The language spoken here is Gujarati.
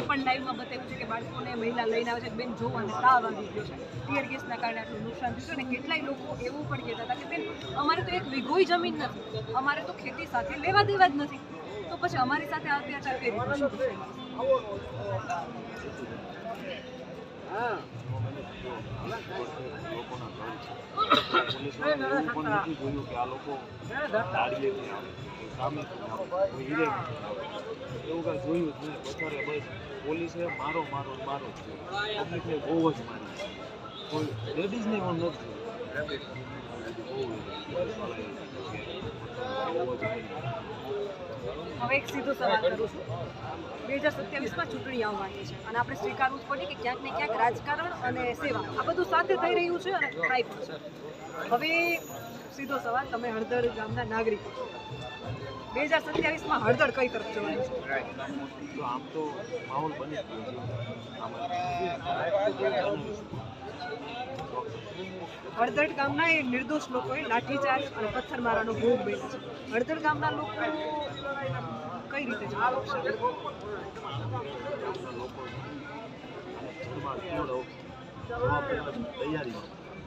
પણ લાઈવમાં બતાવ્યું છે કે બાળકોને મહિલા લઈને આવે છે, બેન જો અને તાવ આવી ગયો છે, ટીયર ગેસના કારણે આટલું નુકસાન થયું છે. અને કેટલાય લોકો એવું પણ કહેતા હતા કે બેન અમારે તો એક વીઘોય જમીન નથી, અમારે તો ખેતી સાથે લેવા દેવા જ નથી, તો પછી અમારી સાથે અત્યાચાર કરી દીધો. પોલીસે મારો મારો મારો પબ્લિકને બહુ જ મારી, કોઈ લેડીઝને પણ નથી. હવે એક સીધો સવાલ કરું છું. 2027માં ચૂંટણી આવવાની છે અને આપણે સ્વીકારવું જ પડે કે ક્યાંક ને ક્યાંક રાજકારણ અને સેવા આ બધું સાથે થઈ રહ્યું છે અને થાય પણ છે. હવે સીધો સવાલ, તમે હળદર ગામના નાગરિક છો, 2027માં હળદર કઈ તરફ જવાની છે? તો આમ તો માહોલ બની હળદર ગામના એ નિર્દોષ લોકોએ લાઠીચાર્જ અને પથ્થરમારાનો ભોગ બન્યો છે. હળદર ગામના લોકો કઈ રીતે જવાબ આપશે? તૈયારી